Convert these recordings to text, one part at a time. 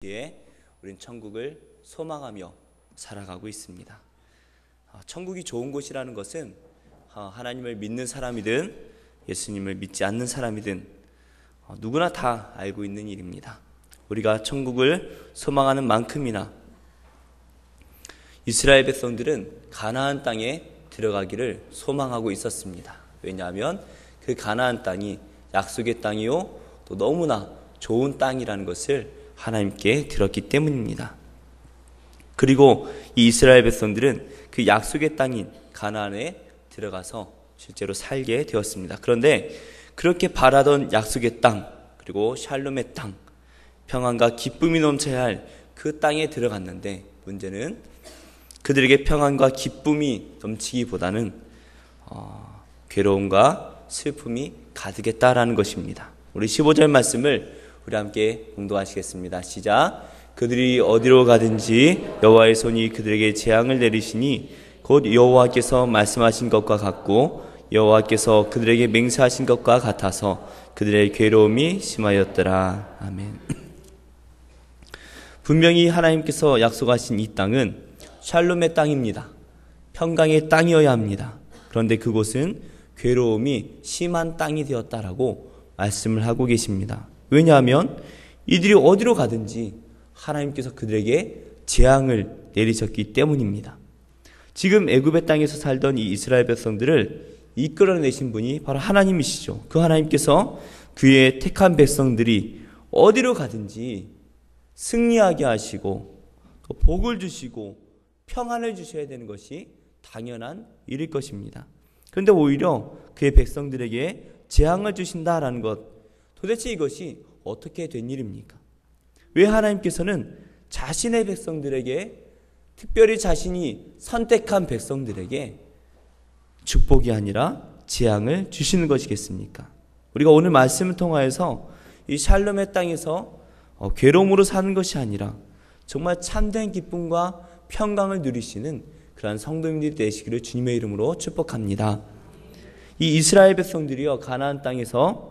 예, 우린 천국을 소망하며 살아가고 있습니다. 천국이 좋은 곳이라는 것은 하나님을 믿는 사람이든 예수님을 믿지 않는 사람이든 누구나 다 알고 있는 일입니다. 우리가 천국을 소망하는 만큼이나 이스라엘 백성들은 가나안 땅에 들어가기를 소망하고 있었습니다. 왜냐하면 그 가나안 땅이 약속의 땅이요 또 너무나 좋은 땅이라는 것을 하나님께 들었기 때문입니다. 그리고 이 이스라엘 백성들은 그 약속의 땅인 가나안에 들어가서 실제로 살게 되었습니다. 그런데 그렇게 바라던 약속의 땅, 그리고 샬롬의 땅, 평안과 기쁨이 넘쳐야 할 그 땅에 들어갔는데 문제는 그들에게 평안과 기쁨이 넘치기보다는 괴로움과 슬픔이 가득했다라는 것입니다. 우리 15절 말씀을 우리 함께 공독하시겠습니다. 시작. 그들이 어디로 가든지 여호와의 손이 그들에게 재앙을 내리시니 곧 여호와께서 말씀하신 것과 같고 여호와께서 그들에게 맹세하신 것과 같아서 그들의 괴로움이 심하였더라. 아멘. 분명히 하나님께서 약속하신 이 땅은 샬롬의 땅입니다. 평강의 땅이어야 합니다. 그런데 그곳은 괴로움이 심한 땅이 되었다라고 말씀을 하고 계십니다. 왜냐하면 이들이 어디로 가든지 하나님께서 그들에게 재앙을 내리셨기 때문입니다. 지금 애굽의 땅에서 살던 이 이스라엘 백성들을 이끌어내신 분이 바로 하나님이시죠. 그 하나님께서 그의 택한 백성들이 어디로 가든지 승리하게 하시고 또 복을 주시고 평안을 주셔야 되는 것이 당연한 일일 것입니다. 그런데 오히려 그의 백성들에게 재앙을 주신다라는 것, 도대체 이것이 어떻게 된 일입니까? 왜 하나님께서는 자신의 백성들에게, 특별히 자신이 선택한 백성들에게 축복이 아니라 재앙을 주시는 것이겠습니까? 우리가 오늘 말씀을 통하여서 이 샬롬의 땅에서 괴로움으로 사는 것이 아니라 정말 참된 기쁨과 평강을 누리시는 그러한 성도님들이 되시기를 주님의 이름으로 축복합니다. 이 이스라엘 백성들이요 가나안 땅에서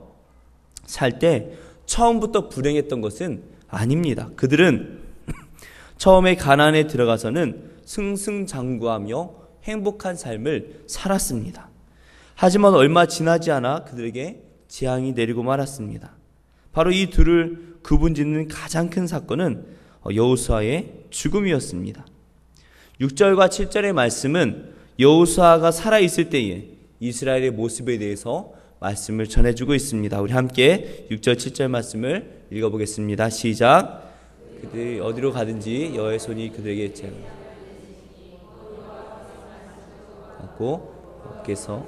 살 때 처음부터 불행했던 것은 아닙니다. 그들은 처음에 가나안에 들어가서는 승승장구하며 행복한 삶을 살았습니다. 하지만 얼마 지나지 않아 그들에게 재앙이 내리고 말았습니다. 바로 이 둘을 구분짓는 가장 큰 사건은 여호수아의 죽음이었습니다. 6절과 7절의 말씀은 여호수아가 살아있을 때에 이스라엘의 모습에 대해서 말씀을 전해주고 있습니다. 우리 함께 6절 7절 말씀을 읽어보겠습니다. 시작. 그들이 어디로 가든지 여호와의 손이 그들에게 재앙하고 께서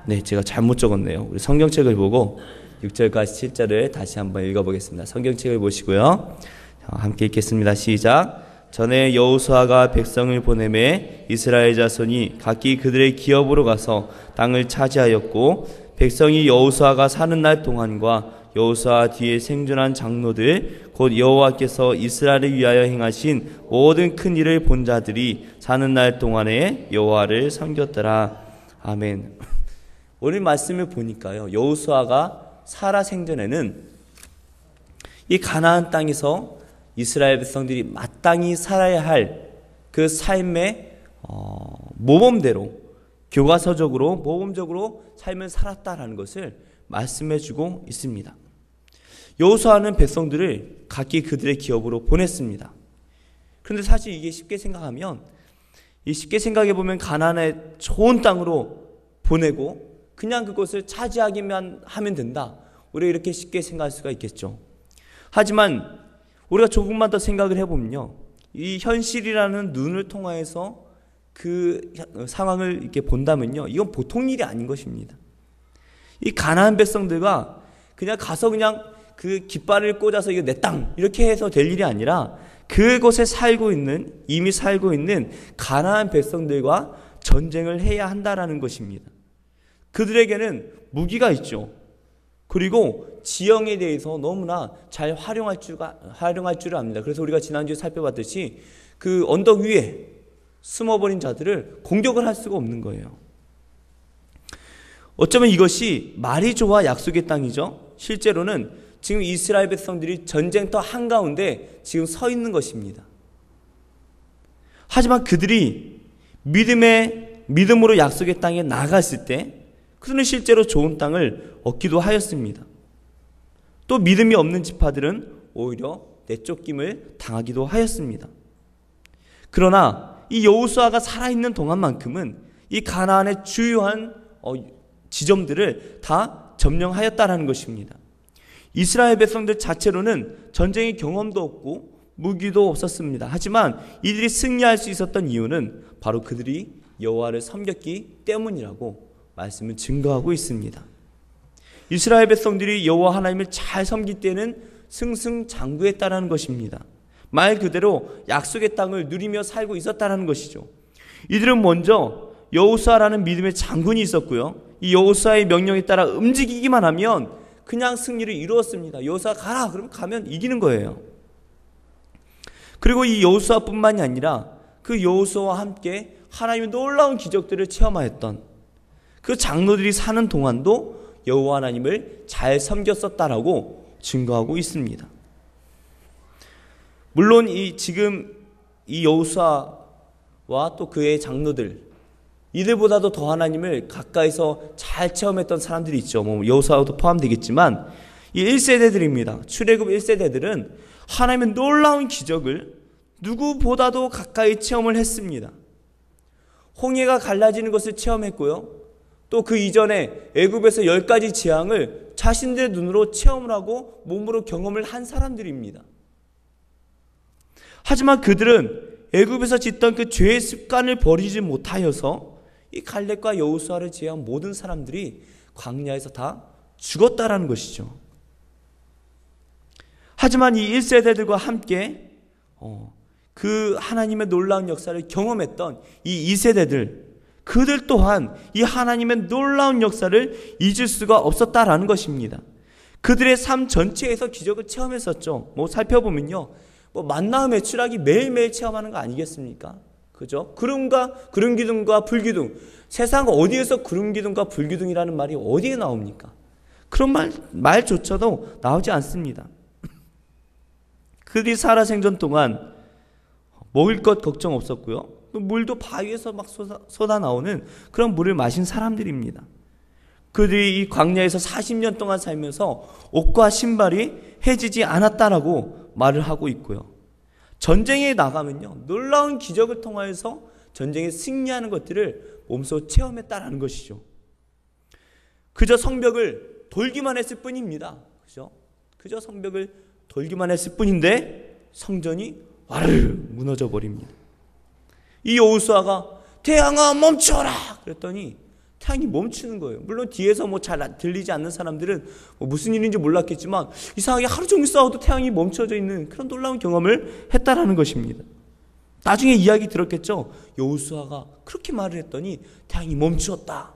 네, 제가 잘못 적었네요. 우리 성경책을 보고 6절까지 7절을 다시 한번 읽어보겠습니다. 성경책을 보시고요. 함께 읽겠습니다. 시작. 전에 여호수아가 백성을 보내매 이스라엘 자손이 각기 그들의 기업으로 가서 땅을 차지하였고 백성이 여호수아가 사는 날 동안과 여호수아 뒤에 생존한 장로들 곧 여호와께서 이스라엘을 위하여 행하신 모든 큰 일을 본 자들이 사는 날 동안에 여호와를 섬겼더라. 아멘. 오늘 말씀을 보니까요, 여호수아가 살아 생전에는 이 가나안 땅에서 이스라엘 백성들이 마땅히 살아야 할 그 삶의 모범대로 교과서적으로 모범적으로 삶을 살았다라는 것을 말씀해주고 있습니다. 여호수아는 백성들을 각기 그들의 기업으로 보냈습니다. 그런데 사실 이게 쉽게 생각하면 쉽게 생각해 보면 가나안의 좋은 땅으로 보내고 그냥 그것을 차지하기만 하면 된다. 우리가 이렇게 쉽게 생각할 수가 있겠죠. 하지만 우리가 조금만 더 생각을 해보면요, 이 현실이라는 눈을 통해서 그 상황을 이렇게 본다면요, 이건 보통 일이 아닌 것입니다. 이 가나안 백성들과 그냥 가서 그냥 그 깃발을 꽂아서 이거 내 땅 이렇게 해서 될 일이 아니라 그곳에 이미 살고 있는 가나안 백성들과 전쟁을 해야 한다라는 것입니다. 그들에게는 무기가 있죠. 그리고 지형에 대해서 너무나 잘 활용할 줄을 압니다. 그래서 우리가 지난주에 살펴봤듯이 그 언덕 위에 숨어버린 자들을 공격을 할 수가 없는 거예요. 어쩌면 이것이 말이 좋아 약속의 땅이죠. 실제로는 지금 이스라엘 백성들이 전쟁터 한가운데 지금 서 있는 것입니다. 하지만 그들이 믿음으로 약속의 땅에 나갔을 때 그들은 실제로 좋은 땅을 얻기도 하였습니다. 또 믿음이 없는 지파들은 오히려 내쫓김을 당하기도 하였습니다. 그러나 이 여호수아가 살아있는 동안만큼은 이 가나안의 주요한 지점들을 다 점령하였다라는 것입니다. 이스라엘 백성들 자체로는 전쟁의 경험도 없고 무기도 없었습니다. 하지만 이들이 승리할 수 있었던 이유는 바로 그들이 여호와를 섬겼기 때문이라고 말씀은 증거하고 있습니다. 이스라엘 백성들이 여호와 하나님을 잘 섬길 때는 승승장구했다라는 것입니다. 말 그대로 약속의 땅을 누리며 살고 있었다라는 것이죠. 이들은 먼저 여호수아라는 믿음의 장군이 있었고요. 이 여호수아의 명령에 따라 움직이기만 하면 그냥 승리를 이루었습니다. 여호수아 가라 그러면 가면 이기는 거예요. 그리고 이 여호수아뿐만이 아니라 그 여호수아와 함께 하나님의 놀라운 기적들을 체험하였던 그 장로들이 사는 동안도 여호와 하나님을 잘 섬겼었다라고 증거하고 있습니다. 물론 지금 이 여호수아와 또 그의 장로들 이들보다도 더 하나님을 가까이서 잘 체험했던 사람들이 있죠. 여호수아도 포함되겠지만 이 1세대들입니다. 출애굽 1세대들은 하나님의 놀라운 기적을 누구보다도 가까이 체험을 했습니다. 홍해가 갈라지는 것을 체험했고요. 또 그 이전에 애굽에서 10가지 재앙을 자신들의 눈으로 체험을 하고 몸으로 경험을 한 사람들입니다. 하지만 그들은 애굽에서 짓던 그 죄의 습관을 버리지 못하여서 이 갈렙과 여호수아를 제외한 모든 사람들이 광야에서 다 죽었다라는 것이죠. 하지만 이 1세대들과 함께 그 하나님의 놀라운 역사를 경험했던 이 2세대들 그들 또한 이 하나님의 놀라운 역사를 잊을 수가 없었다라는 것입니다. 그들의 삶 전체에서 기적을 체험했었죠. 살펴보면요. 만나와 매출하기 매일매일 체험하는 거 아니겠습니까? 그죠? 구름 기둥과 불기둥. 세상 어디에서 구름 기둥과 불기둥이라는 말이 어디에 나옵니까? 그런 말조차도 나오지 않습니다. 그들이 살아 생전 동안 먹을 것 걱정 없었고요. 물도 바위에서 막 쏟아 나오는 그런 물을 마신 사람들입니다. 그들이 이 광야에서 40년 동안 살면서 옷과 신발이 해지지 않았다라고 말을 하고 있고요. 전쟁에 나가면요, 놀라운 기적을 통하여서 전쟁에 승리하는 것들을 몸소 체험했다라는 것이죠. 그저 성벽을 돌기만 했을 뿐입니다. 그저 성벽을 돌기만 했을 뿐인데 성전이 와르르 무너져 버립니다. 이 여호수아가 태양아 멈춰라 그랬더니 태양이 멈추는 거예요. 물론 뒤에서 잘 들리지 않는 사람들은 무슨 일인지 몰랐겠지만 이상하게 하루 종일 싸워도 태양이 멈춰져 있는 그런 놀라운 경험을 했다라는 것입니다. 나중에 이야기 들었겠죠. 여호수아가 그렇게 말을 했더니 태양이 멈추었다.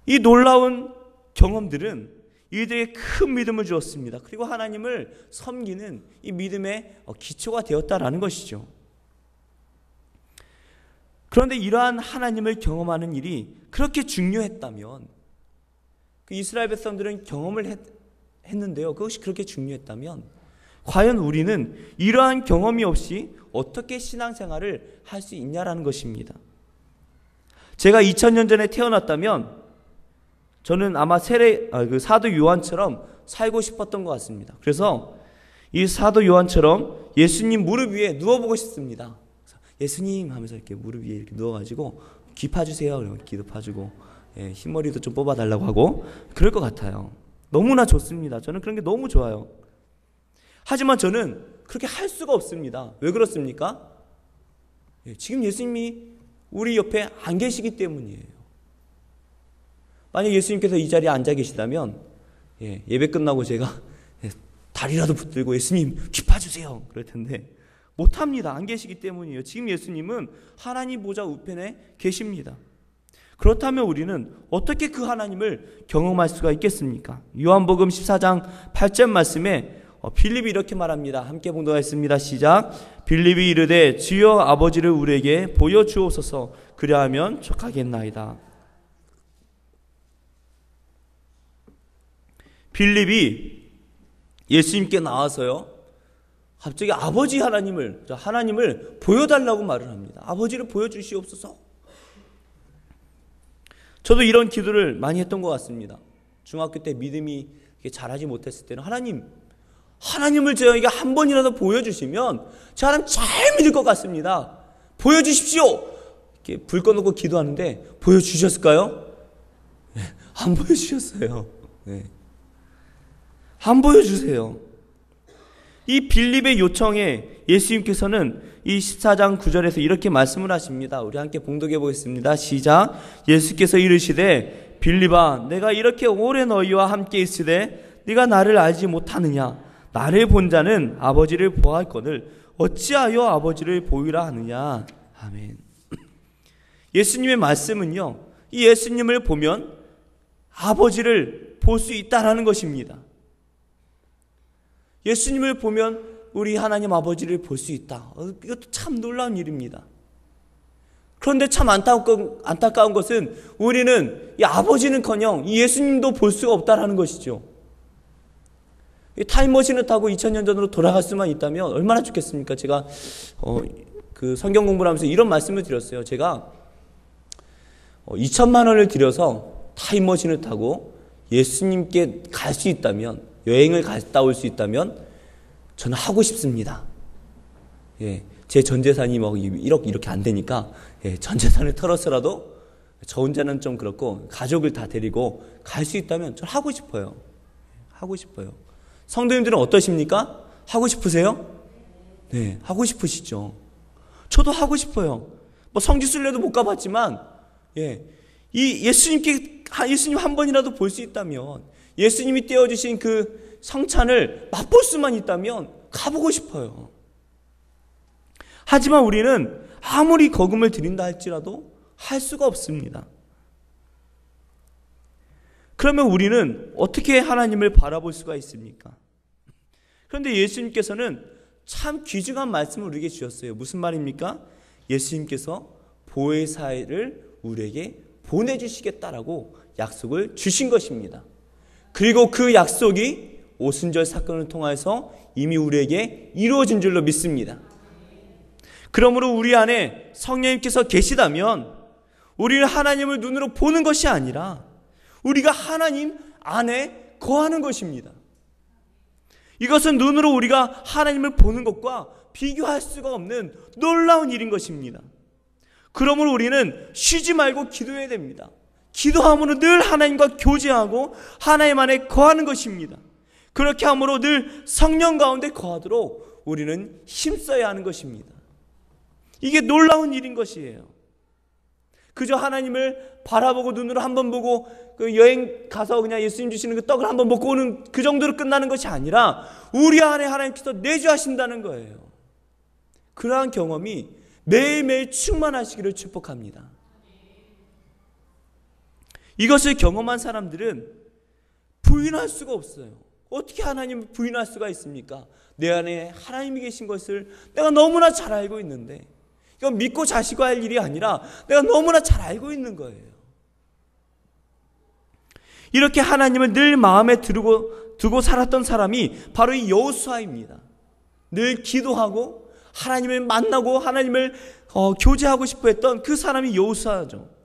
이 놀라운 경험들은 이들에게 큰 믿음을 주었습니다. 그리고 하나님을 섬기는 이 믿음의 기초가 되었다라는 것이죠. 그런데 이러한 하나님을 경험하는 일이 그렇게 중요했다면 그 이스라엘 백성들은 경험을 했는데요. 그것이 그렇게 중요했다면 과연 우리는 이러한 경험이 없이 어떻게 신앙생활을 할 수 있냐라는 것입니다. 제가 2000년 전에 태어났다면 저는 아마 그 사도 요한처럼 살고 싶었던 것 같습니다. 그래서 이 사도 요한처럼 예수님 무릎 위에 누워보고 싶습니다. 예수님 하면서 이렇게 무릎 위에 이렇게 누워가지고 귀 파주세요. 그러면 귀도 파주고 흰머리도 좀 뽑아달라고 하고 그럴 것 같아요. 너무나 좋습니다. 저는 그런 게 너무 좋아요. 하지만 저는 그렇게 할 수가 없습니다. 왜 그렇습니까? 지금 예수님이 우리 옆에 안 계시기 때문이에요. 만약 예수님께서 이 자리에 앉아 계시다면 예배 끝나고 제가 다리라도 붙들고 예수님 귀 파주세요 그럴 텐데 못합니다. 안 계시기 때문이에요. 지금 예수님은 하나님 보좌 우편에 계십니다. 그렇다면 우리는 어떻게 그 하나님을 경험할 수가 있겠습니까? 요한복음 14장 8절 말씀에 빌립이 이렇게 말합니다. 함께 봉독하겠습니다. 시작. 빌립이 이르되 주여 아버지를 우리에게 보여주옵소서. 그리하면 족하겠나이다. 빌립이 예수님께 나와서요, 갑자기 아버지 하나님을 보여달라고 말을 합니다. 아버지를 보여주시옵소서. 저도 이런 기도를 많이 했던 것 같습니다. 중학교 때 믿음이 잘하지 못했을 때는 하나님을 저에게 한 번이라도 보여주시면 저 하나님 잘 믿을 것 같습니다. 보여주십시오. 이렇게 불 꺼놓고 기도하는데 보여주셨을까요? 네, 안 보여주셨어요. 네. 안 보여주세요. 이 빌립의 요청에 예수님께서는 이 14장 9절에서 이렇게 말씀을 하십니다. 우리 함께 봉독해 보겠습니다. 시작. 예수께서 이르시되 빌립아, 내가 이렇게 오래 너희와 함께 있으되 네가 나를 알지 못하느냐? 나를 본 자는 아버지를 보았거늘 어찌하여 아버지를 보이라 하느냐? 아멘. 예수님의 말씀은요, 이 예수님을 보면 아버지를 볼 수 있다라는 것입니다. 예수님을 보면 우리 하나님 아버지를 볼 수 있다. 이것도 참 놀라운 일입니다. 그런데 참 안타까운 것은 우리는 이 아버지는커녕 이 예수님도 볼 수가 없다라는 것이죠. 타임머신을 타고 2000년 전으로 돌아갈 수만 있다면 얼마나 좋겠습니까? 제가 그 성경 공부를 하면서 이런 말씀을 드렸어요. 제가 2천만 원을 들여서 타임머신을 타고 예수님께 갈 수 있다면, 여행을 갔다 올 수 있다면 저는 하고 싶습니다. 예, 제 전재산이 뭐 1억 이렇게 안 되니까 전재산을 털어서라도, 저 혼자는 좀 그렇고 가족을 다 데리고 갈 수 있다면 저는 하고 싶어요. 하고 싶어요. 성도님들은 어떠십니까? 하고 싶으세요? 네, 하고 싶으시죠. 저도 하고 싶어요. 뭐 성지순례도 못 가봤지만, 예수님 한 번이라도 볼 수 있다면, 예수님이 떼어주신 그 성찬을 맛볼 수만 있다면 가보고 싶어요. 하지만 우리는 아무리 거금을 드린다 할지라도 할 수가 없습니다. 그러면 우리는 어떻게 하나님을 바라볼 수가 있습니까? 그런데 예수님께서는 참 귀중한 말씀을 우리에게 주셨어요. 무슨 말입니까? 예수님께서 보혜사를 우리에게 보내주시겠다라고 약속을 주신 것입니다. 그리고 그 약속이 오순절 사건을 통해서 이미 우리에게 이루어진 줄로 믿습니다. 그러므로 우리 안에 성령님께서 계시다면 우리는 하나님을 눈으로 보는 것이 아니라 우리가 하나님 안에 거하는 것입니다. 이것은 눈으로 우리가 하나님을 보는 것과 비교할 수가 없는 놀라운 일인 것입니다. 그러므로 우리는 쉬지 말고 기도해야 됩니다. 기도함으로 늘 하나님과 교제하고 하나님 안에 거하는 것입니다. 그렇게 함으로 늘 성령 가운데 거하도록 우리는 힘써야 하는 것입니다. 이게 놀라운 일인 것이에요. 그저 하나님을 바라보고 눈으로 한번 보고 그 여행 가서 그냥 예수님 주시는 그 떡을 한번 먹고 오는 그 정도로 끝나는 것이 아니라 우리 안에 하나님께서 내주하신다는 거예요. 그러한 경험이 매일매일 충만하시기를 축복합니다. 이것을 경험한 사람들은 부인할 수가 없어요. 어떻게 하나님을 부인할 수가 있습니까? 내 안에 하나님이 계신 것을 내가 너무나 잘 알고 있는데, 이건 믿고 자시고 할 일이 아니라 내가 너무나 잘 알고 있는 거예요. 이렇게 하나님을 늘 마음에 두고 살았던 사람이 바로 이 여호수아입니다. 늘 기도하고 하나님을 만나고 하나님을 교제하고 싶어 했던 그 사람이 여호수아죠.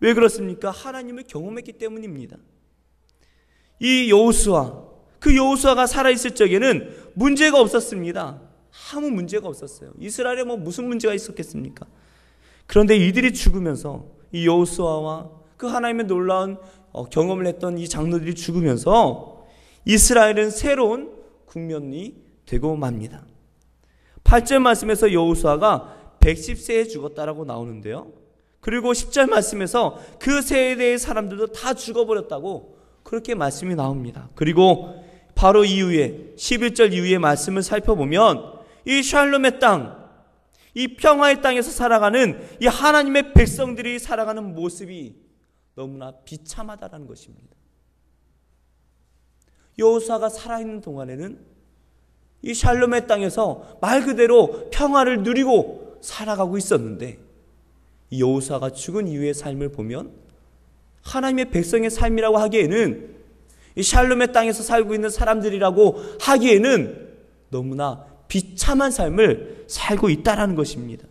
왜 그렇습니까? 하나님을 경험했기 때문입니다. 이 그 여호수아가 살아있을 적에는 문제가 없었습니다. 아무 문제가 없었어요. 이스라엘에 무슨 문제가 있었겠습니까? 그런데 이들이 죽으면서 이 여호수아와 그 하나님의 놀라운 경험을 했던 이 장로들이 죽으면서 이스라엘은 새로운 국면이 되고 맙니다. 8절 말씀에서 여호수아가 110세에 죽었다라고 나오는데요. 그리고 10절 말씀에서 그 세대의 사람들도 다 죽어버렸다고 그렇게 말씀이 나옵니다. 그리고 바로 이후에 11절 이후의 말씀을 살펴보면 이 샬롬의 땅, 이 평화의 땅에서 살아가는 이 하나님의 백성들이 살아가는 모습이 너무나 비참하다라는 것입니다. 여호수아가 살아있는 동안에는 이 샬롬의 땅에서 말 그대로 평화를 누리고 살아가고 있었는데, 이 여호수아가 죽은 이후의 삶을 보면 하나님의 백성의 삶이라고 하기에는 이 샬롬의 땅에서 살고 있는 사람들이라고 하기에는 너무나 비참한 삶을 살고 있다라는 것입니다.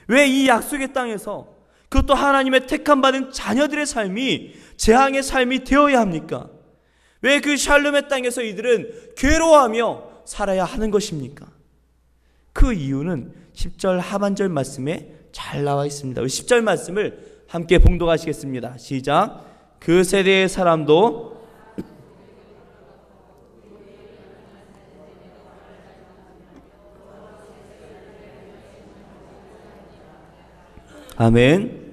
왜 이 약속의 땅에서, 그것도 하나님의 택함받은 자녀들의 삶이 재앙의 삶이 되어야 합니까? 왜 그 샬롬의 땅에서 이들은 괴로워하며 살아야 하는 것입니까? 그 이유는 10절 하반절 말씀에 잘 나와 있습니다. 10절 말씀을 함께 봉독하시겠습니다. 시작. 그 세대의 사람도 아멘.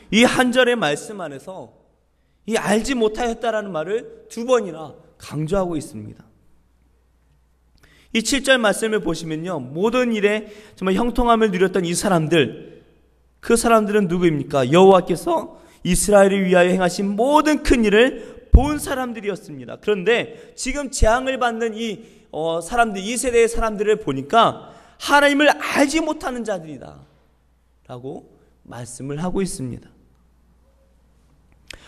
이 한 절의 말씀 안에서 이 알지 못하였다라는 말을 두 번이나 강조하고 있습니다. 이 7절 말씀을 보시면요, 모든 일에 정말 형통함을 누렸던 이 사람들, 그 사람들은 누구입니까? 여호와께서 이스라엘을 위하여 행하신 모든 큰 일을 본 사람들이었습니다. 그런데 지금 재앙을 받는 이 사람들, 이 세대의 사람들을 보니까 하나님을 알지 못하는 자들이다 라고 말씀을 하고 있습니다.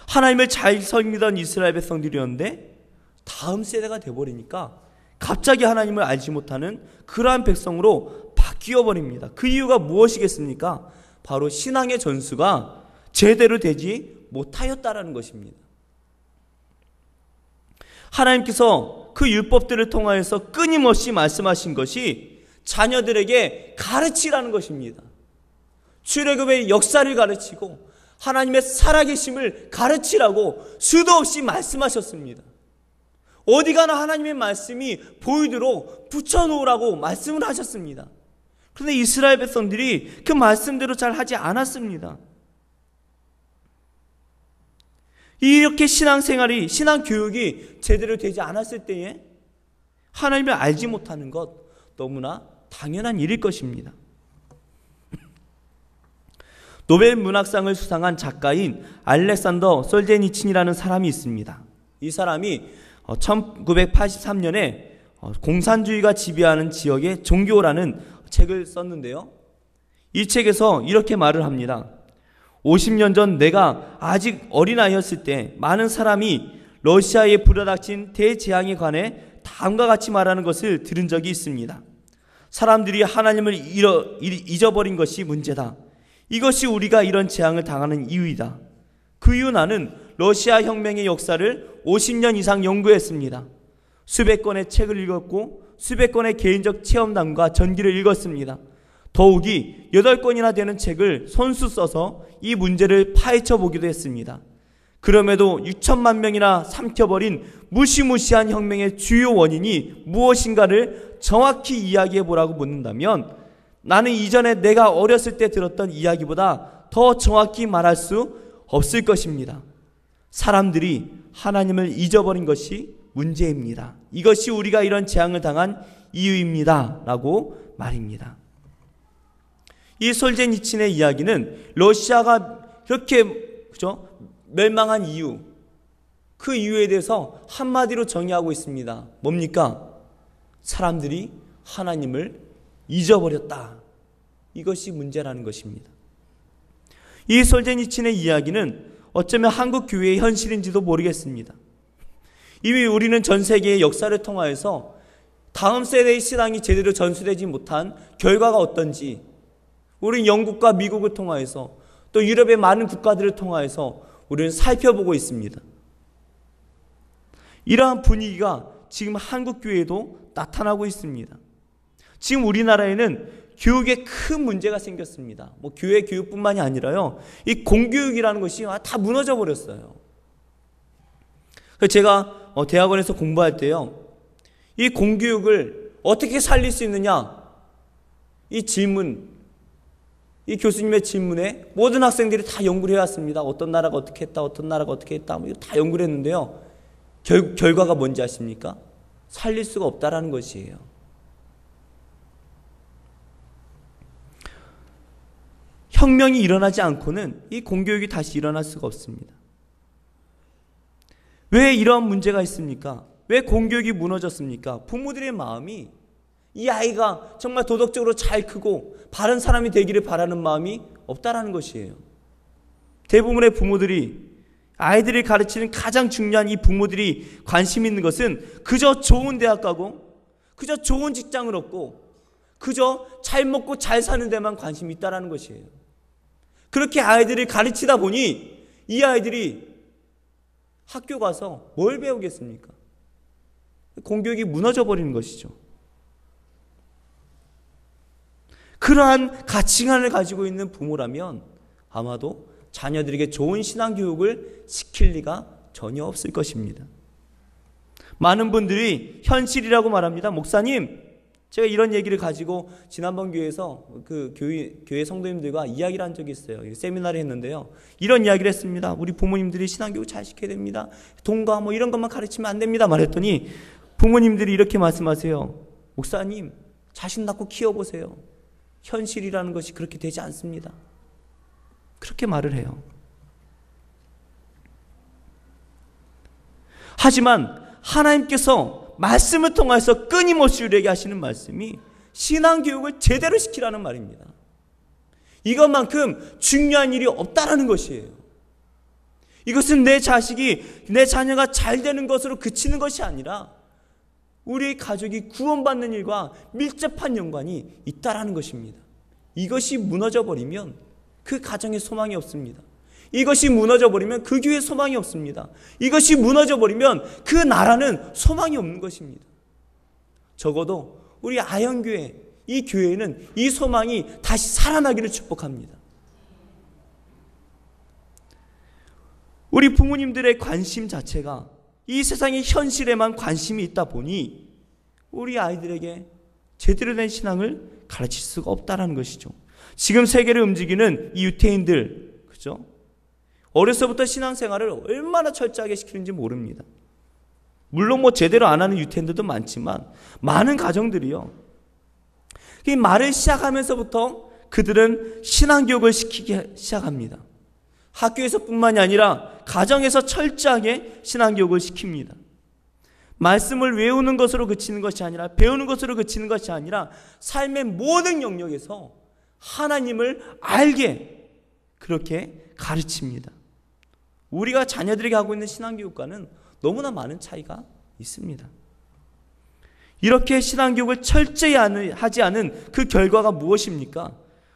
하나님을 잘 섬기던 이스라엘 백성들이었는데 다음 세대가 되어버리니까 갑자기 하나님을 알지 못하는 그러한 백성으로 바뀌어 버립니다. 그 이유가 무엇이겠습니까? 바로 신앙의 전수가 제대로 되지 못하였다라는 것입니다. 하나님께서 그 율법들을 통하여서 끊임없이 말씀하신 것이 자녀들에게 가르치라는 것입니다. 출애굽의 역사를 가르치고 하나님의 살아계심을 가르치라고 수도 없이 말씀하셨습니다. 어디 가나 하나님의 말씀이 보이도록 붙여놓으라고 말씀을 하셨습니다. 그런데 이스라엘 백성들이 그 말씀대로 잘 하지 않았습니다. 이렇게 신앙생활이, 신앙교육이 제대로 되지 않았을 때에 하나님을 알지 못하는 것 너무나 당연한 일일 것입니다. 노벨 문학상을 수상한 작가인 알렉산더 솔제니친이라는 사람이 있습니다. 이 사람이 1983년에 공산주의가 지배하는 지역의 종교라는 책을 썼는데요. 이 책에서 이렇게 말을 합니다. 50년 전 내가 아직 어린아이였을 때 많은 사람이 러시아에 불어닥친 대재앙에 관해 다음과 같이 말하는 것을 들은 적이 있습니다. 사람들이 하나님을 잊어버린 것이 문제다. 이것이 우리가 이런 재앙을 당하는 이유이다. 그 이후 나는 러시아 혁명의 역사를 50년 이상 연구했습니다. 수백 권의 책을 읽었고 수백 권의 개인적 체험담과 전기를 읽었습니다. 더욱이 8권이나 되는 책을 손수 써서 이 문제를 파헤쳐 보기도 했습니다. 그럼에도 6천만 명이나 삼켜버린 무시무시한 혁명의 주요 원인이 무엇인가를 정확히 이야기해 보라고 묻는다면 나는 이전에 내가 어렸을 때 들었던 이야기보다 더 정확히 말할 수 없을 것입니다. 사람들이 하나님을 잊어버린 것이 문제입니다. 이것이 우리가 이런 재앙을 당한 이유입니다. 라고 말입니다. 이 솔제니친의 이야기는 러시아가 그렇게 멸망한 이유, 그 이유에 대해서 한마디로 정의하고 있습니다. 뭡니까? 사람들이 하나님을 잊어버렸다. 이것이 문제라는 것입니다. 이 솔제니친의 이야기는 어쩌면 한국 교회의 현실인지도 모르겠습니다. 이미 우리는 전 세계의 역사를 통하여서 다음 세대의 신앙이 제대로 전수되지 못한 결과가 어떤지, 우리는 영국과 미국을 통하여서 또 유럽의 많은 국가들을 통하여서 우리는 살펴보고 있습니다. 이러한 분위기가 지금 한국 교회에도 나타나고 있습니다. 지금 우리나라에는 교육에 큰 문제가 생겼습니다. 교회 교육뿐만이 아니라요, 이 공교육이라는 것이 다 무너져 버렸어요. 제가 대학원에서 공부할 때요, 이 공교육을 어떻게 살릴 수 있느냐, 이 질문, 이 교수님의 질문에 모든 학생들이 다 연구를 해왔습니다. 어떤 나라가 어떻게 했다, 어떤 나라가 어떻게 했다, 다 연구를 했는데요, 결과가 뭔지 아십니까? 살릴 수가 없다라는 것이에요. 혁명이 일어나지 않고는 이 공교육이 다시 일어날 수가 없습니다. 왜 이러한 문제가 있습니까? 왜 공교육이 무너졌습니까? 부모들의 마음이 이 아이가 정말 도덕적으로 잘 크고 바른 사람이 되기를 바라는 마음이 없다라는 것이에요. 대부분의 부모들이 아이들을 가르치는 가장 중요한 이 부모들이 관심 있는 것은 그저 좋은 대학 가고 그저 좋은 직장을 얻고 그저 잘 먹고 잘 사는 데만 관심이 있다라는 것이에요. 그렇게 아이들을 가르치다 보니 이 아이들이 학교 가서 뭘 배우겠습니까? 공교육이 무너져 버리는 것이죠. 그러한 가치관을 가지고 있는 부모라면 아마도 자녀들에게 좋은 신앙교육을 시킬 리가 전혀 없을 것입니다. 많은 분들이 현실이라고 말합니다. 목사님, 제가 이런 얘기를 가지고 지난번 교회에서 그 교회 성도님들과 이야기를 한 적이 있어요. 세미나를 했는데요. 이런 이야기를 했습니다. 우리 부모님들이 신앙교육 잘 시켜야 됩니다. 동과 뭐 이런 것만 가르치면 안 됩니다. 말했더니 부모님들이 이렇게 말씀하세요. 목사님, 자식 낳고 키워보세요. 현실이라는 것이 그렇게 되지 않습니다. 그렇게 말을 해요. 하지만 하나님께서 말씀을 통해서 끊임없이 우리에게 하시는 말씀이 신앙교육을 제대로 시키라는 말입니다. 이것만큼 중요한 일이 없다라는 것이에요. 이것은 내 자식이, 내 자녀가 잘 되는 것으로 그치는 것이 아니라 우리 가족이 구원받는 일과 밀접한 연관이 있다라는 것입니다. 이것이 무너져 버리면 그 가정에 소망이 없습니다. 이것이 무너져 버리면 그 교회에 소망이 없습니다. 이것이 무너져 버리면 그 나라는 소망이 없는 것입니다. 적어도 우리 아현교회, 이 교회는 이 소망이 다시 살아나기를 축복합니다. 우리 부모님들의 관심 자체가 이 세상의 현실에만 관심이 있다 보니 우리 아이들에게 제대로 된 신앙을 가르칠 수가 없다는 것이죠. 지금 세계를 움직이는 이 유태인들, 그죠? 어려서부터 신앙생활을 얼마나 철저하게 시키는지 모릅니다. 물론 뭐 제대로 안 하는 유태인들도 많지만 많은 가정들이요. 이 말을 시작하면서부터 그들은 신앙교육을 시키기 시작합니다. 학교에서뿐만이 아니라 가정에서 철저하게 신앙교육을 시킵니다. 말씀을 외우는 것으로 그치는 것이 아니라 배우는 것으로 그치는 것이 아니라 삶의 모든 영역에서 하나님을 알게 그렇게 가르칩니다. 우리가 자녀들에게 하고 있는 신앙교육과는 너무나 많은 차이가 있습니다. 이렇게 신앙교육을 철저히 하지 않은 그 결과가 무엇입니까?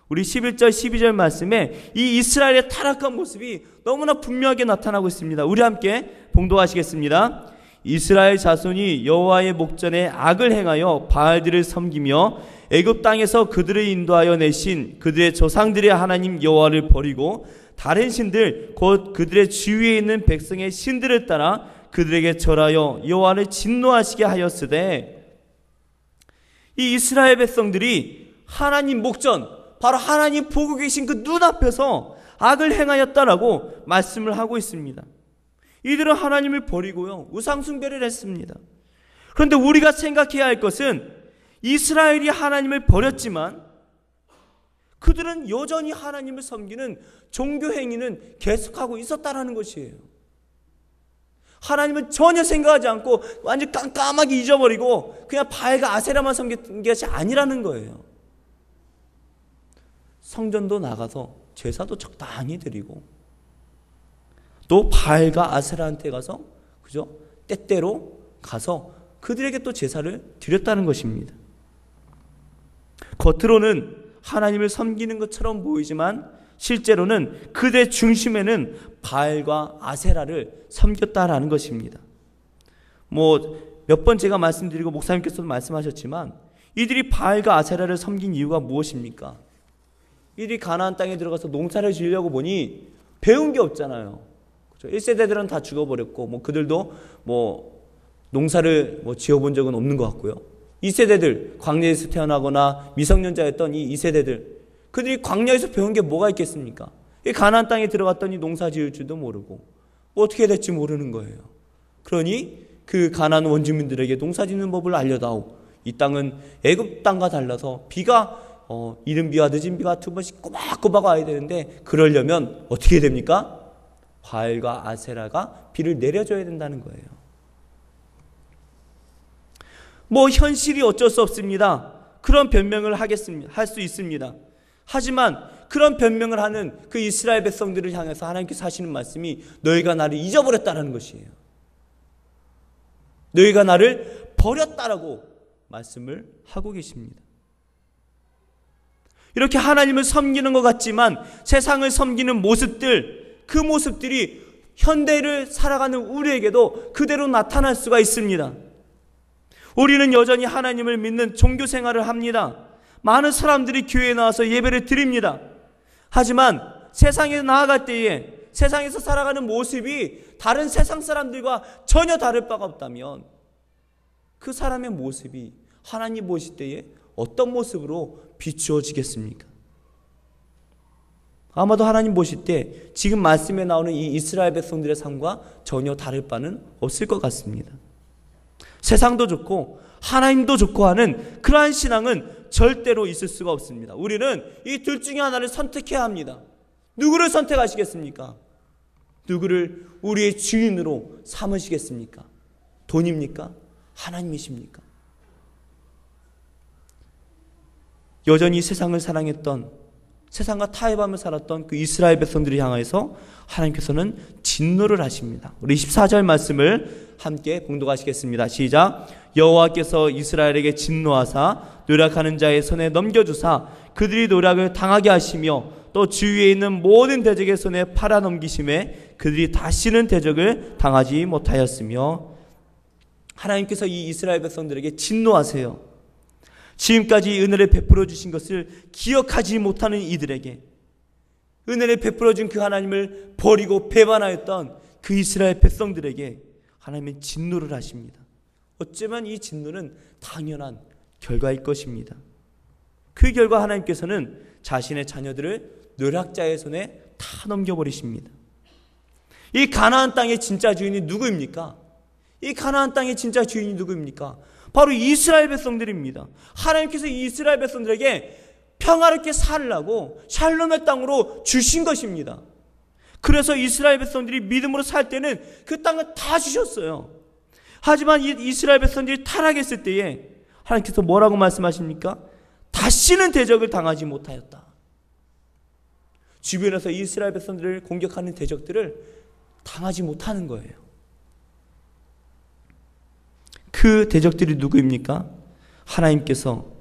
우리 11절 12절 말씀에 이 이스라엘의 타락한 모습이 너무나 분명하게 나타나고 있습니다. 우리 함께 봉독하시겠습니다. 이스라엘 자손이 여호와의 목전에 악을 행하여 바알들을 섬기며 애굽 땅에서 그들을 인도하여 내신 그들의 조상들의 하나님 여호와를 버리고 다른 신들 곧 그들의 주위에 있는 백성의 신들을 따라 그들에게 절하여 여호와를 진노하시게 하였으되, 이 이스라엘 백성들이 하나님 목전, 바로 하나님 보고 계신 그 눈앞에서 악을 행하였다라고 말씀을 하고 있습니다. 이들은 하나님을 버리고요, 우상숭배를 했습니다. 그런데 우리가 생각해야 할 것은 이스라엘이 하나님을 버렸지만 그들은 여전히 하나님을 섬기는 종교 행위는 계속하고 있었다라는 것이에요. 하나님은 전혀 생각하지 않고 완전 깜깜하게 잊어버리고 그냥 바알과 아세라만 섬겼던 것이 아니라는 거예요. 성전도 나가서 제사도 적당히 드리고 또 바알과 아세라한테 가서 그죠? 때때로 가서 그들에게 또 제사를 드렸다는 것입니다. 겉으로는 하나님을 섬기는 것처럼 보이지만 실제로는 그들의 중심에는 바알과 아세라를 섬겼다라는 것입니다. 몇 번 제가 말씀드리고 목사님께서도 말씀하셨지만 이들이 바알과 아세라를 섬긴 이유가 무엇입니까? 이들이 가나안 땅에 들어가서 농사를 지으려고 보니 배운 게 없잖아요. 1세대들은 다 죽어버렸고 그들도 농사를 지어본 적은 없는 것 같고요. 2세대들, 광야에서 태어나거나 미성년자였던 이 2세대들, 그들이 광야에서 배운 게 뭐가 있겠습니까? 가나안 땅에 들어갔더니 농사 지을 줄도 모르고 어떻게 될지 모르는 거예요. 그러니 그 가나안 원주민들에게 농사 짓는 법을 알려다오. 이 땅은 애굽 땅과 달라서 비가 이른 비와 늦은 비가 두 번씩 꼬박꼬박 와야 되는데 그러려면 어떻게 됩니까? 바알과 아세라가 비를 내려줘야 된다는 거예요. 현실이 어쩔 수 없습니다. 그런 변명을 할 수 있습니다. 하지만 그런 변명을 하는 그 이스라엘 백성들을 향해서 하나님께서 하시는 말씀이 너희가 나를 잊어버렸다라는 것이에요. 너희가 나를 버렸다라고 말씀을 하고 계십니다. 이렇게 하나님을 섬기는 것 같지만 세상을 섬기는 모습들, 그 모습들이 현대를 살아가는 우리에게도 그대로 나타날 수가 있습니다. 우리는 여전히 하나님을 믿는 종교 생활을 합니다. 많은 사람들이 교회에 나와서 예배를 드립니다. 하지만 세상에 나아갈 때에 세상에서 살아가는 모습이 다른 세상 사람들과 전혀 다를 바가 없다면 그 사람의 모습이 하나님 보실 때에 어떤 모습으로 비추어지겠습니까? 아마도 하나님 보실 때 지금 말씀에 나오는 이 이스라엘 백성들의 삶과 전혀 다를 바는 없을 것 같습니다. 세상도 좋고 하나님도 좋고 하는 그러한 신앙은 절대로 있을 수가 없습니다. 우리는 이 둘 중에 하나를 선택해야 합니다. 누구를 선택하시겠습니까? 누구를 우리의 주인으로 삼으시겠습니까? 돈입니까? 하나님이십니까? 여전히 세상을 사랑했던, 세상과 타협하며 살았던 그 이스라엘 백성들을 향해서 하나님께서는 진노를 하십니다. 우리 14절 말씀을 함께 봉독하시겠습니다. 시작. 여호와께서 이스라엘에게 진노하사 노력하는 자의 손에 넘겨주사 그들이 노력을 당하게 하시며 또 주위에 있는 모든 대적의 손에 팔아넘기심에 그들이 다시는 대적을 당하지 못하였으며, 하나님께서 이 이스라엘 백성들에게 진노하세요. 지금까지 은혜를 베풀어 주신 것을 기억하지 못하는 이들에게, 은혜를 베풀어 준 그 하나님을 버리고 배반하였던 그 이스라엘 백성들에게 하나님은 진노를 하십니다. 어쩌면 이 진노는 당연한 결과일 것입니다. 그 결과 하나님께서는 자신의 자녀들을 노략자의 손에 다 넘겨버리십니다. 이 가나안 땅의 진짜 주인이 누구입니까? 이 가나안 땅의 진짜 주인이 누구입니까? 바로 이스라엘 백성들입니다. 하나님께서 이 이스라엘 백성들에게 평화롭게 살라고 샬롬의 땅으로 주신 것입니다. 그래서 이스라엘 백성들이 믿음으로 살 때는 그 땅을 다 주셨어요. 하지만 이 이스라엘 백성들이 타락했을 때에 하나님께서 뭐라고 말씀하십니까? 다시는 대적을 당하지 못하였다. 주변에서 이스라엘 백성들을 공격하는 대적들을 당하지 못하는 거예요. 그 대적들이 누구입니까? 하나님께서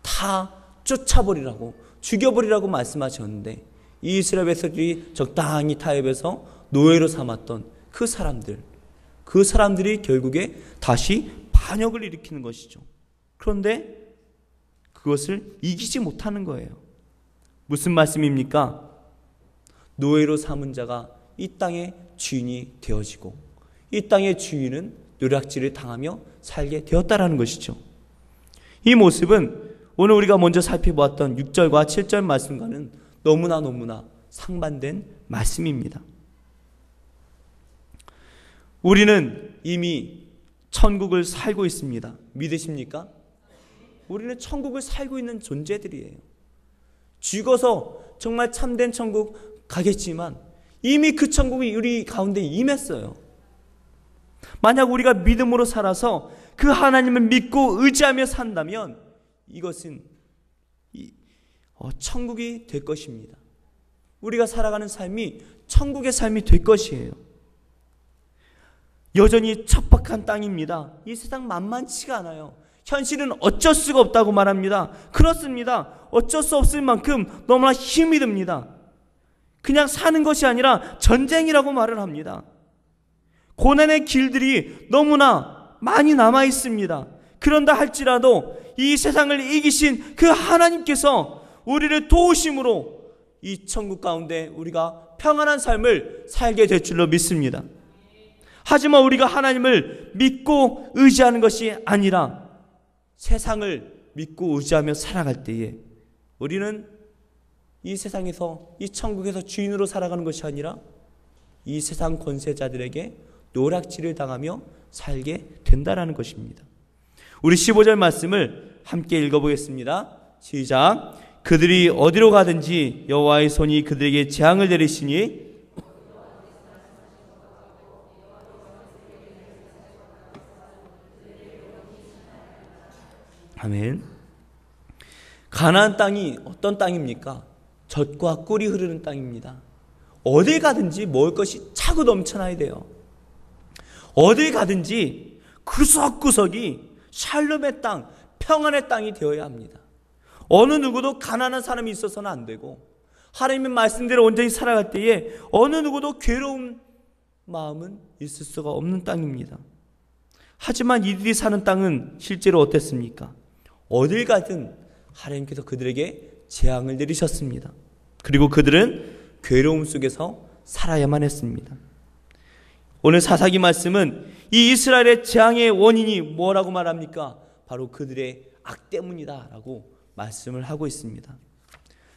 다 쫓아버리라고, 죽여버리라고 말씀하셨는데 이 이스라엘 백성들이 적당히 타협해서 노예로 삼았던 그 사람들이 결국에 다시 반역을 일으키는 것이죠. 그런데 그것을 이기지 못하는 거예요. 무슨 말씀입니까? 노예로 삼은 자가 이 땅의 주인이 되어지고 이 땅의 주인은 노략질을 당하며 살게 되었다라는 것이죠. 이 모습은 오늘 우리가 먼저 살펴보았던 6절과 7절 말씀과는 너무나 상반된 말씀입니다. 우리는 이미 천국을 살고 있습니다. 믿으십니까? 우리는 천국을 살고 있는 존재들이에요. 죽어서 정말 참된 천국 가겠지만 이미 그 천국이 우리 가운데 임했어요. 만약 우리가 믿음으로 살아서 그 하나님을 믿고 의지하며 산다면 이것은 천국이 될 것입니다. 우리가 살아가는 삶이 천국의 삶이 될 것이에요. 여전히 척박한 땅입니다. 이 세상 만만치가 않아요. 현실은 어쩔 수가 없다고 말합니다. 그렇습니다. 어쩔 수 없을 만큼 너무나 힘이 듭니다. 그냥 사는 것이 아니라 전쟁이라고 말을 합니다. 고난의 길들이 너무나 많이 남아 있습니다. 그런다 할지라도 이 세상을 이기신 그 하나님께서 우리를 도우심으로 이 천국 가운데 우리가 평안한 삶을 살게 될 줄로 믿습니다. 하지만 우리가 하나님을 믿고 의지하는 것이 아니라 세상을 믿고 의지하며 살아갈 때에 우리는 이 세상에서, 이 천국에서 주인으로 살아가는 것이 아니라 이 세상 권세자들에게 노략질을 당하며 살게 된다라는 것입니다. 우리 15절 말씀을 함께 읽어보겠습니다. 시작. 그들이 어디로 가든지 여호와의 손이 그들에게 재앙을 내리시니 아멘. 가나안 땅이 어떤 땅입니까? 젖과 꿀이 흐르는 땅입니다. 어딜 가든지 먹을 것이 차고 넘쳐나야 돼요. 어딜 가든지 구석구석이 샬롬의 땅, 평안의 땅이 되어야 합니다. 어느 누구도 가난한 사람이 있어서는 안 되고, 하나님의 말씀대로 온전히 살아갈 때에 어느 누구도 괴로운 마음은 있을 수가 없는 땅입니다. 하지만 이들이 사는 땅은 실제로 어땠습니까? 어딜 가든 하나님께서 그들에게 재앙을 내리셨습니다. 그리고 그들은 괴로움 속에서 살아야만 했습니다. 오늘 사사기 말씀은 이 이스라엘의 재앙의 원인이 뭐라고 말합니까? 바로 그들의 악 때문이다 라고 말씀을 하고 있습니다.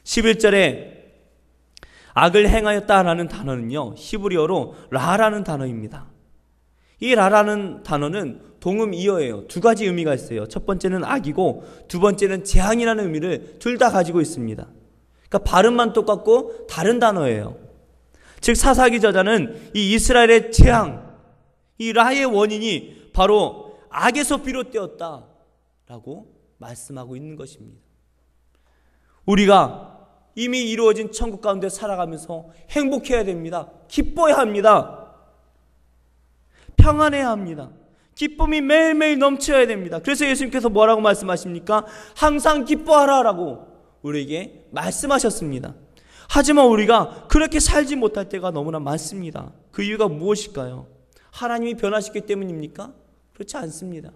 11절에 악을 행하였다라는 단어는요, 히브리어로 라라는 단어입니다. 이 라라는 단어는 동음이어예요. 두 가지 의미가 있어요. 첫 번째는 악이고 두 번째는 재앙이라는 의미를 둘 다 가지고 있습니다. 그러니까 발음만 똑같고 다른 단어예요. 즉 사사기 저자는 이 이스라엘의 재앙, 이 라의 원인이 바로 악에서 비롯되었다라고 말씀하고 있는 것입니다. 우리가 이미 이루어진 천국 가운데 살아가면서 행복해야 됩니다. 기뻐야 합니다. 평안해야 합니다. 기쁨이 매일매일 넘쳐야 됩니다. 그래서 예수님께서 뭐라고 말씀하십니까? 항상 기뻐하라 라고 우리에게 말씀하셨습니다. 하지만 우리가 그렇게 살지 못할 때가 너무나 많습니다. 그 이유가 무엇일까요? 하나님이 변하셨기 때문입니까? 그렇지 않습니다.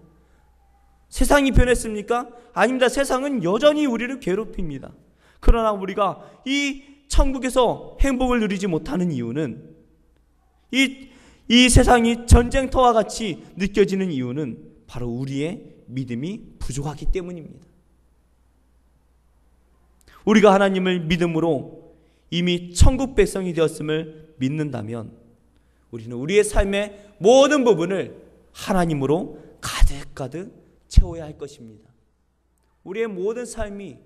세상이 변했습니까? 아닙니다. 세상은 여전히 우리를 괴롭힙니다. 그러나 우리가 이 천국에서 행복을 누리지 못하는 이유는, 이 세상이 전쟁터와 같이 느껴지는 이유는 바로 우리의 믿음이 부족하기 때문입니다. 우리가 하나님을 믿음으로 이미 천국 백성이 되었음을 믿는다면 우리는 우리의 삶의 모든 부분을 하나님으로 가득가득 채워야 할 것입니다. 우리의 모든 삶이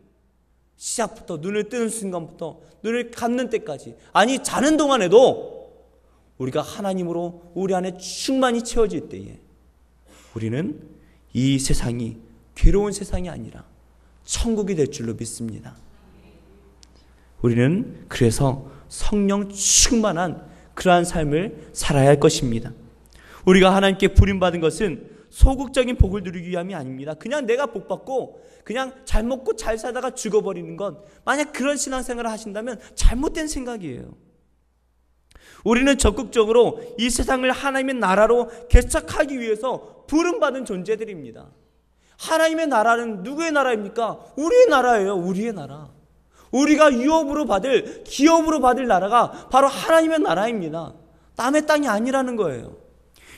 시작부터 눈을 뜨는 순간부터 눈을 감는 때까지, 아니 자는 동안에도 우리가 하나님으로 우리 안에 충만히 채워질 때에 우리는 이 세상이 괴로운 세상이 아니라 천국이 될 줄로 믿습니다. 우리는 그래서 성령 충만한 그러한 삶을 살아야 할 것입니다. 우리가 하나님께 부름받은 것은 소극적인 복을 누리기 위함이 아닙니다. 그냥 내가 복받고 그냥 잘 먹고 잘 살다가 죽어버리는 건, 만약 그런 신앙생활을 하신다면 잘못된 생각이에요. 우리는 적극적으로 이 세상을 하나님의 나라로 개척하기 위해서 부름받은 존재들입니다. 하나님의 나라는 누구의 나라입니까? 우리의 나라예요. 우리의 나라. 우리가 유업으로 받을, 기업으로 받을 나라가 바로 하나님의 나라입니다. 남의 땅이 아니라는 거예요.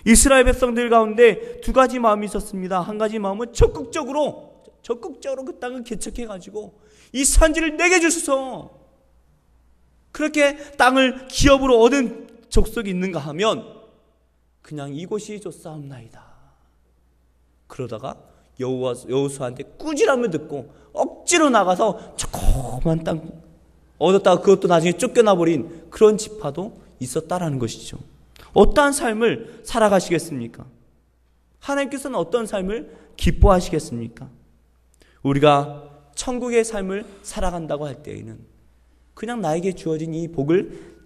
이스라엘 백성들 가운데 두 가지 마음이 있었습니다. 한 가지 마음은 적극적으로 그 땅을 개척해가지고 이 산지를 내게 주소서, 그렇게 땅을 기업으로 얻은 족속이 있는가 하면 그냥 이곳이 좋사옵나이다. 그러다가 여호수아한테 꾸지람을 듣고 억지로 나가서 조그만 땅 얻었다가 그것도 나중에 쫓겨나버린 그런 지파도 있었다라는 것이죠. 어떠한 삶을 살아가시겠습니까? 하나님께서는 어떤 삶을 기뻐하시겠습니까? 우리가 천국의 삶을 살아간다고 할 때에는 그냥 나에게 주어진 이 복을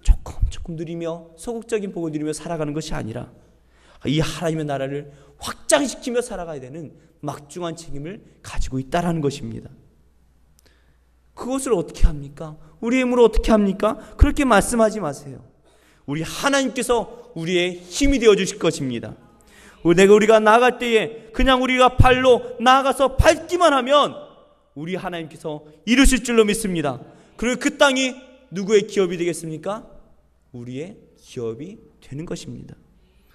조금 누리며, 소극적인 복을 누리며 살아가는 것이 아니라 이 하나님의 나라를 확장시키며 살아가야 되는 막중한 책임을 가지고 있다라는 것입니다. 그것을 어떻게 합니까? 우리의 힘으로 어떻게 합니까? 그렇게 말씀하지 마세요. 우리 하나님께서 우리의 힘이 되어 주실 것입니다. 우리가 나아갈 때에 그냥 우리가 발로 나아가서 밟기만 하면 우리 하나님께서 이루실 줄로 믿습니다. 그리고 그 땅이 누구의 기업이 되겠습니까? 우리의 기업이 되는 것입니다.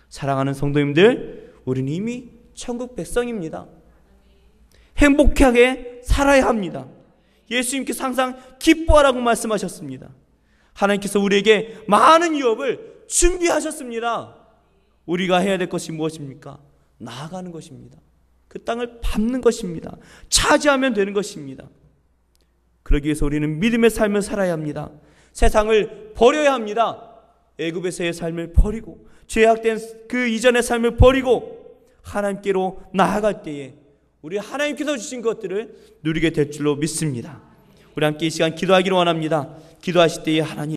사랑하는 성도님들, 우리는 이미 천국 백성입니다. 행복하게 살아야 합니다. 예수님께서 항상 기뻐하라고 말씀하셨습니다. 하나님께서 우리에게 많은 유업을 준비하셨습니다. 우리가 해야 될 것이 무엇입니까? 나아가는 것입니다. 그 땅을 밟는 것입니다. 차지하면 되는 것입니다. 그러기 위해서 우리는 믿음의 삶을 살아야 합니다. 세상을 버려야 합니다. 애굽에서의 삶을 버리고 죄악된 그 이전의 삶을 버리고 하나님께로 나아갈 때에 우리 하나님께서 주신 것들을 누리게 될 줄로 믿습니다. 우리 함께 이 시간 기도하기를 원합니다. 기도하실 때에 하나님